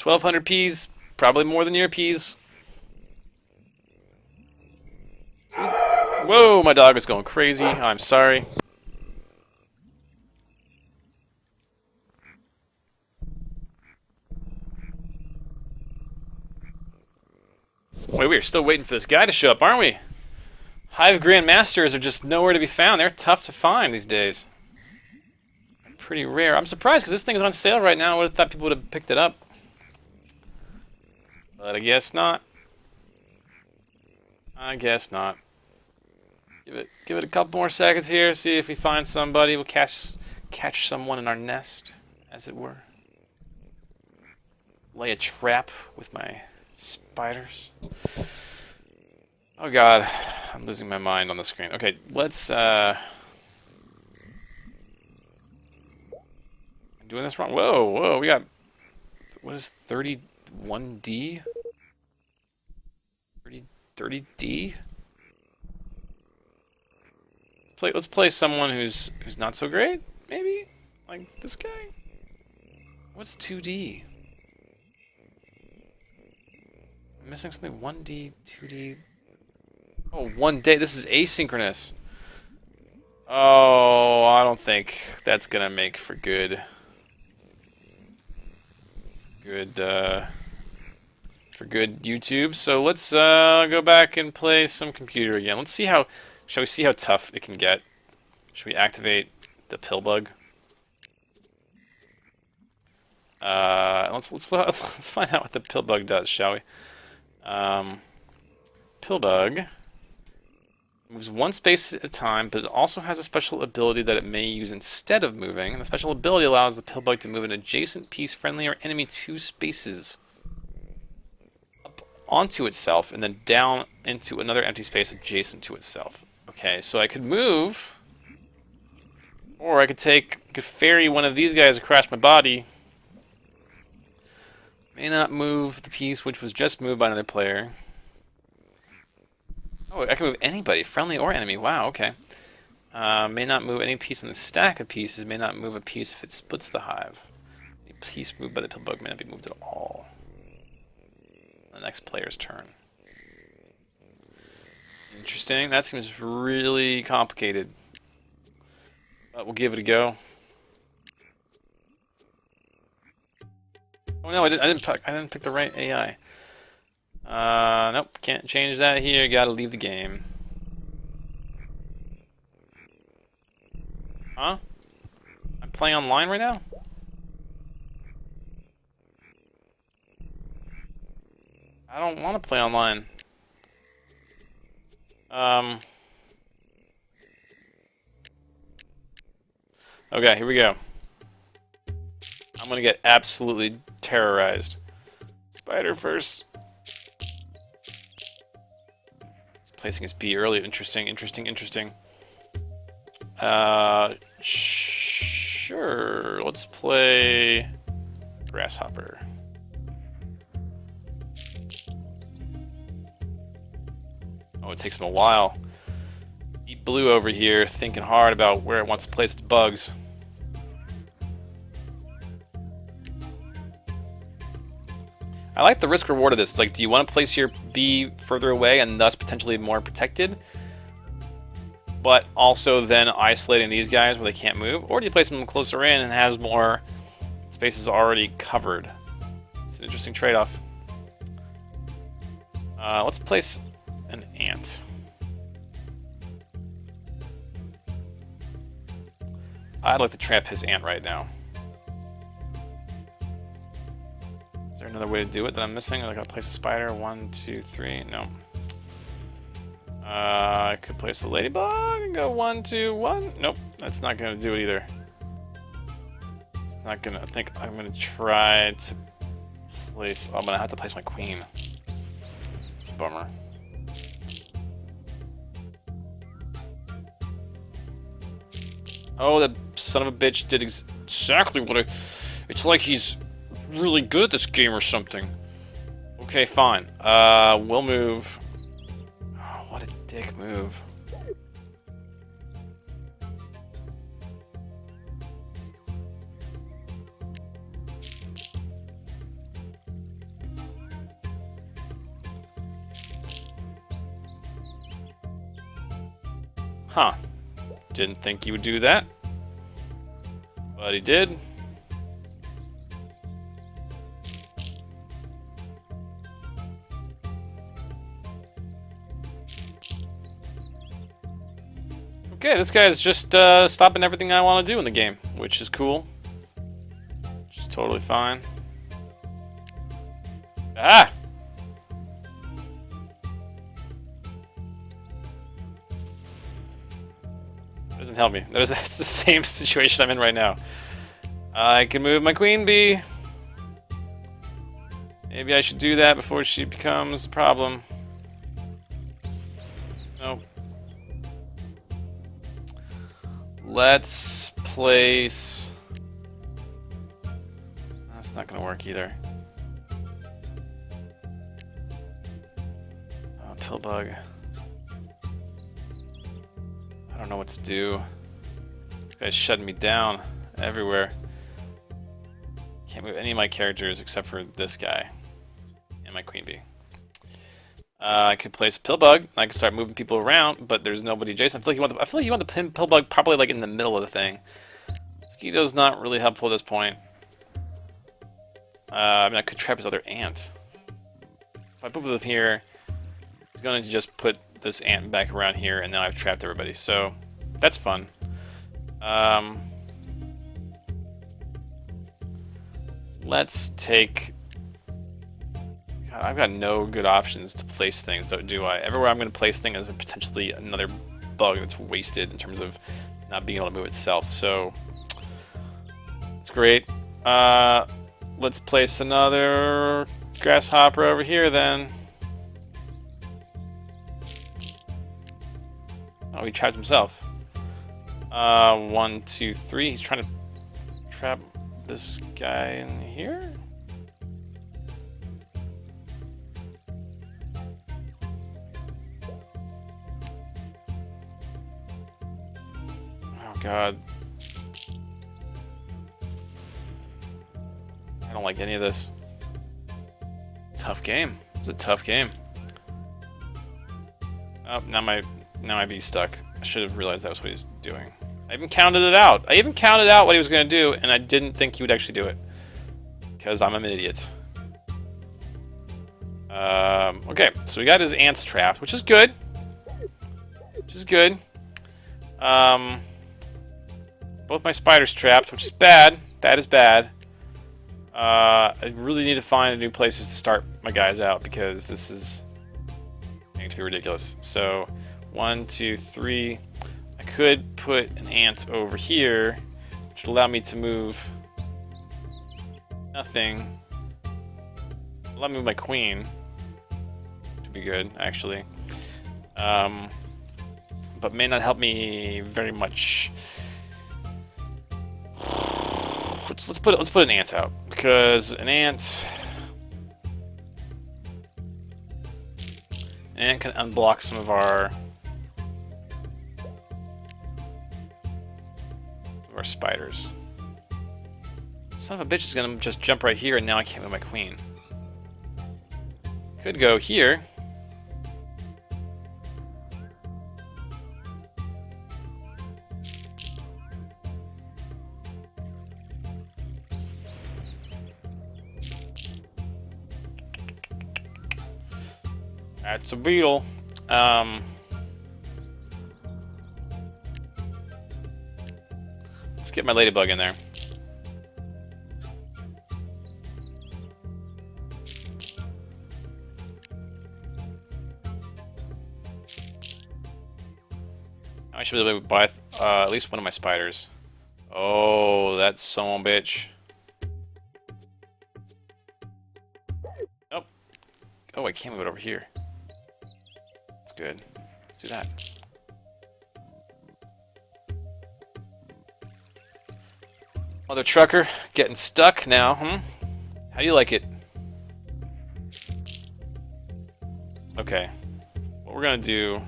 1,200 Ps, probably more than your Ps. Whoa, my dog is going crazy. I'm sorry. Wait, we're still waiting for this guy to show up, aren't we? Hive Grandmasters are just nowhere to be found. They're tough to find these days. Pretty rare. I'm surprised because this thing is on sale right now. I would have thought people would have picked it up. But I guess not. I guess not. Give it a couple more seconds here. See if we find somebody. We'll catch someone in our nest, as it were. Lay a trap with my spiders. Oh God, I'm losing my mind on the screen. Okay, let's I'm doing this wrong. Whoa, we got, what is 31D? 30D? Let's play someone who's not so great, maybe? Like this guy? What's 2D? I'm missing something. 1D, 2D. Oh, 1D. This is asynchronous. Oh, I don't think that's gonna make for good for good YouTube. So let's go back and play some computer again. Let's see how. Shall we see how tough it can get? Should we activate the pill bug? Let's find out what the pill bug does, shall we? Pill bug moves one space at a time, but it also has a special ability that it may use instead of moving. And the special ability allows the pill bug to move an adjacent piece, friendly, or enemy 2 spaces up onto itself, and then down into another empty space adjacent to itself. Okay, so I could move, or I could ferry one of these guys across my body. May not move the piece which was just moved by another player. Oh, I can move anybody, friendly or enemy. Wow, okay. May not move any piece in the stack of pieces. May not move a piece if it splits the hive. A piece moved by the pill bug may not be moved at all. The next player's turn. Interesting. That seems really complicated. But we'll give it a go. Oh no, I didn't pick the right AI. Nope, can't change that here. Gotta leave the game. Huh? I'm playing online right now? I don't want to play online. Okay, here we go. I'm gonna get absolutely terrorized. Spider first. Placing his B early. Interesting. Sure. Let's play Grasshopper. Oh, it takes him a while. Deep Blue over here, thinking hard about where it wants to place its bugs. I like the risk reward of this. It's like, do you want to place your bee further away and thus potentially more protected, but also then isolating these guys where they can't move? Or do you place them closer in and has more spaces already covered? It's an interesting trade-off. Let's place an ant. I'd like to trap his ant right now. Is there another way to do it that I'm missing? Like, I'll place a spider. 1, 2, 3. No. I could place a ladybug and go 1, 2, 1. Nope, that's not gonna do it either. It's not gonna. I think I'm gonna try to place. Oh, I'm gonna have to place my queen. It's a bummer. Oh, that son of a bitch did exactly what I. It's like he's really good at this game or something. Okay, fine. We'll move. Oh, what a dick move. Huh. Didn't think he would do that. But he did. Okay, this guy's just stopping everything I want to do in the game, which is cool. Which is totally fine. Ah! Doesn't help me. That's the same situation I'm in right now. I can move my queen bee. Maybe I should do that before she becomes a problem. Nope. Let's place... That's not gonna work either. Oh, pill bug. I don't know what to do. This guy's shutting me down everywhere. Can't move any of my characters except for this guy and my queen bee. I could place a pill bug. I could start moving people around, but there's nobody adjacent. I feel like you want the pill bug probably like in the middle of the thing. Mosquito's not really helpful at this point. I mean, I could trap his other ant. If I put them here, he's going to just put this ant back around here, and now I've trapped everybody. So that's fun. Let's take... God, I've got no good options to place things, do I? Everywhere I'm going to place things is potentially another bug that's wasted in terms of not being able to move itself. So it's great. Let's place another grasshopper over here then. Oh, he trapped himself. 1, 2, 3. He's trying to trap this guy in here. Oh God. I don't like any of this. Tough game. It's a tough game. Oh, now my bee's stuck. I should have realized that was what he's doing. I even counted it out. I even counted out what he was going to do, and I didn't think he would actually do it. Because I'm an idiot. Okay, so we got his ants trapped, which is good. Which is good. Both my spiders trapped, which is bad. That is bad. I really need to find new places to start my guys out because this is going to be ridiculous. So, 1, 2, 3. I could put an ant over here, which would allow me to move nothing. Allow me to move my queen, which would be good, actually. But may not help me very much. Let's put an ant out because an ant can unblock some of our spiders. Son of a bitch is gonna just jump right here, and now I can't move my queen. Could go here. That's a beetle. Let's get my ladybug in there. I should be able to buy at least one of my spiders. Oh, that's son of a bitch. Nope. Oh, I can't move it over here. That's good. Let's do that. Mother trucker getting stuck now, How do you like it? Okay. What we're gonna do...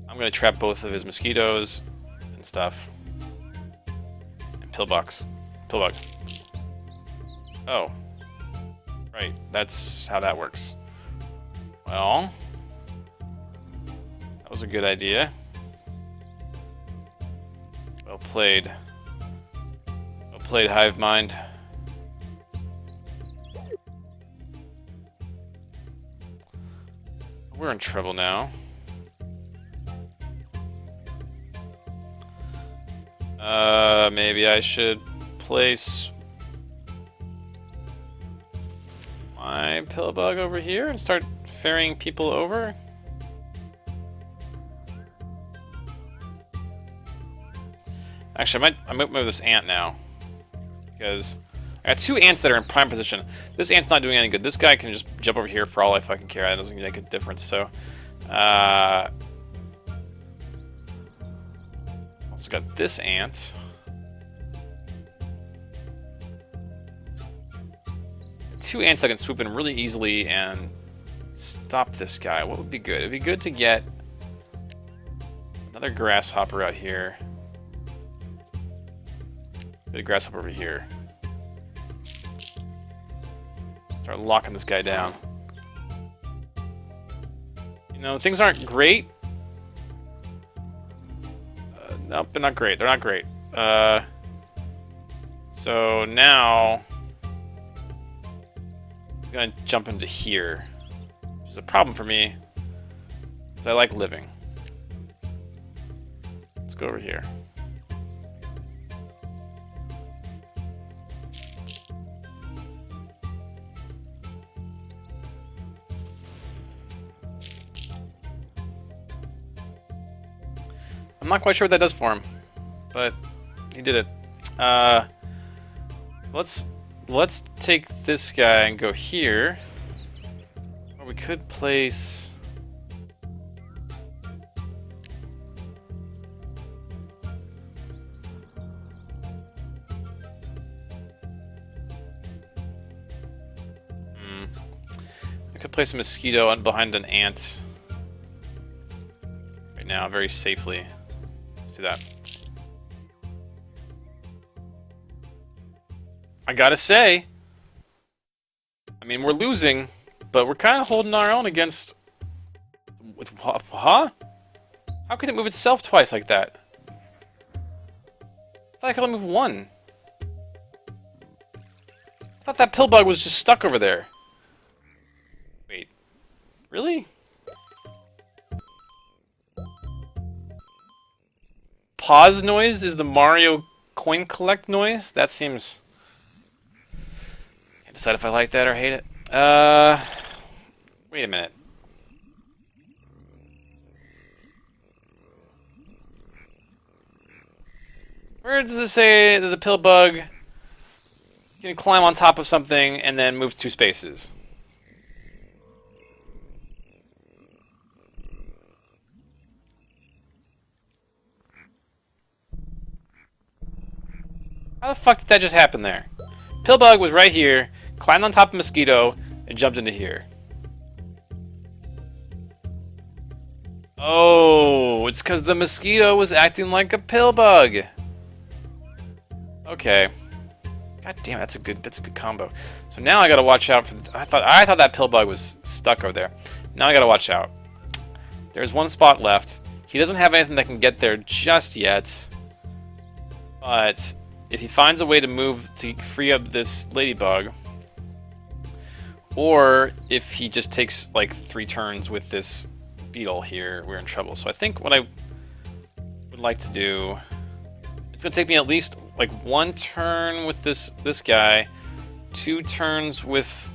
I'm gonna trap both of his mosquitoes and stuff. And pillbugs. Pillbug. Oh. Right, that's how that works. Well... that was a good idea. Well played. Well played, Hive Mind. We're in trouble now. Maybe I should place my pillbug over here and start ferrying people over. Actually, I might move this ant now because I got 2 ants that are in prime position. This ant's not doing any good. This guy can just jump over here for all I fucking care. That doesn't make a difference. So, also got this ant. Two ants that can swoop in really easily and stop this guy. What would be good? It'd be good to get another grasshopper out here. Get a grasshopper over here. Start locking this guy down. You know, things aren't great. Nope, they're not great. They're not great. So now I'm gonna jump into here, which is a problem for me because I like living. Let's go over here. I'm not quite sure what that does for him, but he did it. Let's take this guy and go here. Or we could place. I could place a mosquito behind an ant right now, very safely. Do that. I gotta say, I mean, we're losing, but we're kind of holding our own against. Huh? How could it move itself twice like that? I thought I could only move one. I thought that pill bug was just stuck over there. Wait, really? Pause noise is the Mario coin collect noise? That seems... Can't decide if I like that or hate it. Wait a minute. Where does it say that the pill bug can climb on top of something and then move 2 spaces? How the fuck did that just happen there? Pillbug was right here, climbed on top of Mosquito, and jumped into here. Oh, it's because the Mosquito was acting like a Pillbug. Okay. God damn, that's a good combo. So now I gotta watch out for. I thought that Pillbug was stuck over there. Now I gotta watch out. There's 1 spot left. He doesn't have anything that can get there just yet, but if he finds a way to move to free up this ladybug, or if he just takes like 3 turns with this beetle here, we're in trouble. So I think what I would like to do, it's gonna take me at least like 1 turn with this guy, 2 turns with,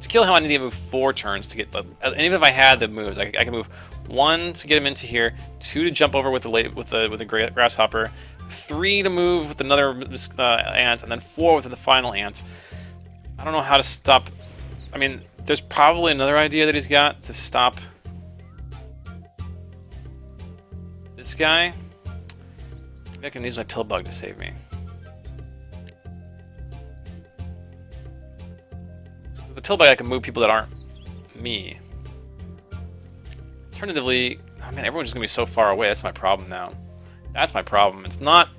to kill him I need to move 4 turns to get the, and even if I had the moves, I can move 1 to get him into here, 2 to jump over with the grasshopper, 3 to move with another ant, and then 4 with the final ant. I don't know how to stop. I mean, there's probably another idea that he's got to stop this guy. Maybe I can use my pill bug to save me. With the pill bug, I can move people that aren't me. Alternatively, oh man, everyone's just gonna be so far away. That's my problem now. That's my problem. It's not.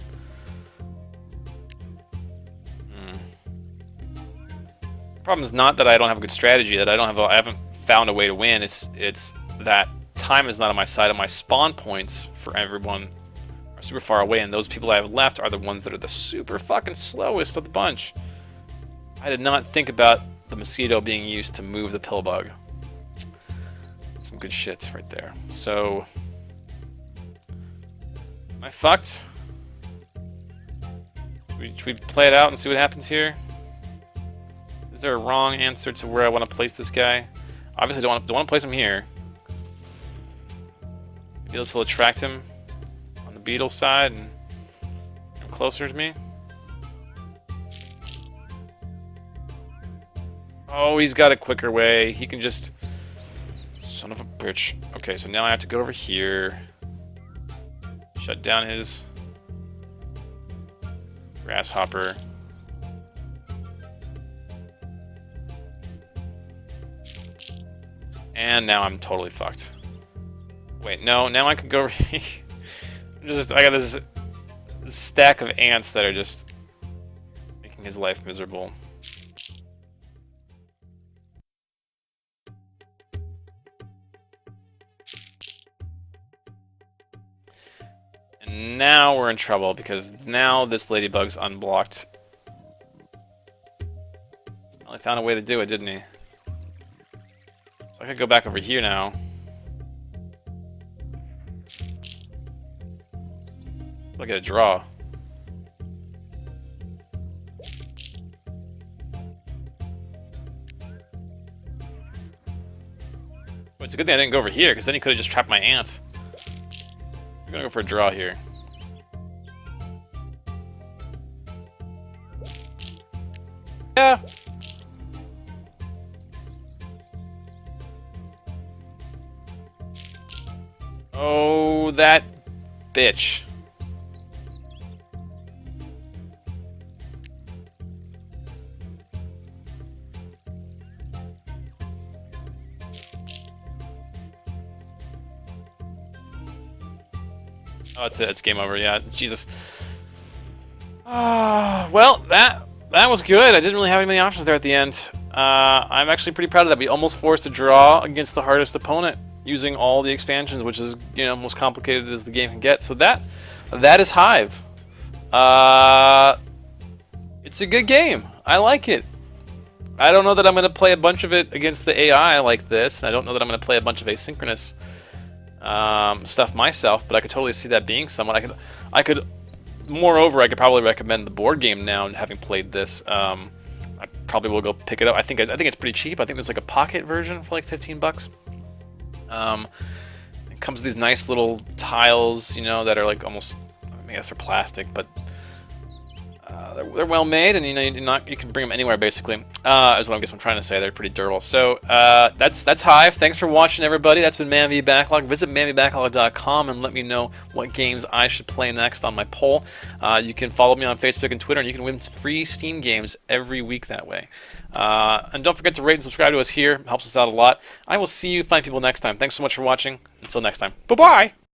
The problem is not that I don't have a good strategy. That I haven't found a way to win. It's that time is not on my side. And my spawn points for everyone are super far away, and those people I have left are the ones that are the super fucking slowest of the bunch. I did not think about the mosquito being used to move the pill bug. Some good shit right there. So. Am I fucked? Should we play it out and see what happens here? Is there a wrong answer to where I want to place this guy? Obviously, don't want to place him here. Maybe this will attract him on the beetle side and come closer to me. Oh, he's got a quicker way. He can just... Son of a bitch. Okay, so now I have to go over here. Shut down his grasshopper. And now I'm totally fucked. Wait, no, now I can go over here. I got this stack of ants that are just making his life miserable. And now we're in trouble because now this ladybug's unblocked. Well, he found a way to do it, didn't he? So I could go back over here now. Look at a draw. Well, it's a good thing I didn't go over here, because then he could have just trapped my ant. I'm gonna go for a draw here. Yeah. Oh, that bitch. Oh, that's it. It's game over. Yeah, Jesus. Well, that was good. I didn't really have any many options there at the end. I'm actually pretty proud of that. We almost forced a draw against the hardest opponent using all the expansions, which is, you know, most complicated as the game can get. So that is Hive. It's a good game. I like it. I don't know that I'm going to play a bunch of it against the AI like this. And I don't know that I'm going to play a bunch of asynchronous stuff myself, but I could totally see that being someone. Moreover, I could probably recommend the board game now, and having played this, I probably will go pick it up. I think it's pretty cheap. I think there's like a pocket version for like 15 bucks. It comes with these nice little tiles, you know, that are like almost, I guess they're plastic, but they're well made, and you know you can bring them anywhere basically. Is what I guess I'm trying to say. They're pretty durable. So that's Hive. Thanks for watching, everybody. That's been Man v Backlog. Visit manvbacklog.com and let me know what games I should play next on my poll. You can follow me on Facebook and Twitter, and you can win free Steam games every week that way. And don't forget to rate and subscribe to us here. It helps us out a lot. I will see you fine people next time. Thanks so much for watching. Until next time. Bye bye.